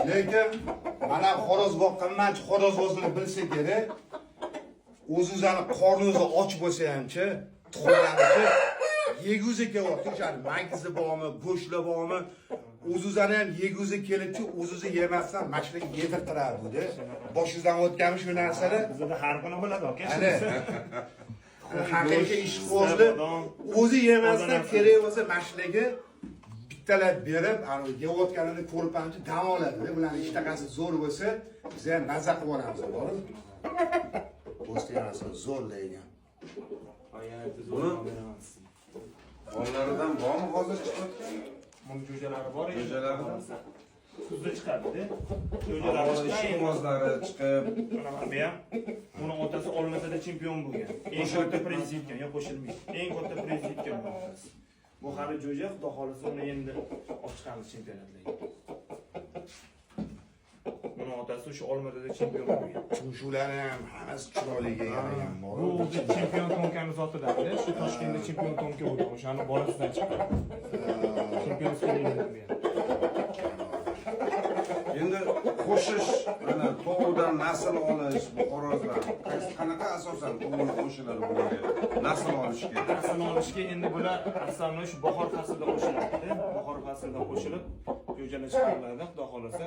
Lekin mana xo'roz boqqanmanchi xorozbozini bilsa kerak. O'zingizning qorningiz och bo'lsa hamchi, tuxumlarni yeguzi kelyapti. O'sha magizi bormi, go'shtlar bormi? O'zingizlarni ham yeguzi kelibchi, o'zingizni yemasdan mashinaga yedirtiradi dedi. Boshingizdan o'tganmi shu narsani? Bizda har kuni bo'ladi aka. Haqiqiy ishqibozlar o'zi yemasdan kerak bo'lsa mashinaga bittalab berib, ana yeyotganini ko'rib hamchi dam oladi. Bularning ishtaqasi zo'r bo'lsa, biz ham mazza qilib olamiz, borib. Bo'stonasi zo'r deygan. Onlardan bormi hozir chiqayotgan? Buni jo'jalari bor edi. Jo'jalari kuzda chiqadi-da. Jo'jalari ishqibozlari chiqib, mana bu ham uni otasi Olmaotada chempion bo'lgan. Eng katta priz yutgan, yo qo'shilmaydi. Eng katta priz yutgan bu otasi. Bu hali jo'ja, xudo xolasa uni endi olib chiqamiz chempionatlarga. Buni otasi o'sha Olmaotada chempion bo'lgan. Shularni ham hammasi chiroyliga yaragan bor. Bu chempion tonkani zotidan-da, shu Toshkentda chempion tonka bo'ldi. O'shani bolasidan chiqqan. Chempionskiy bo'lgan. endi qo'shish, mana tovuqdan nasl olish, bu xorozlar qanaqa asosan tovuqni qo'shiladi bularga? Nasl olishga. Nasl olishga endi bular asosan shu bahor faslida qo'shiladi. Bahor faslida qo'shilib, jo'jalar chiqariladi, xudo xolasa.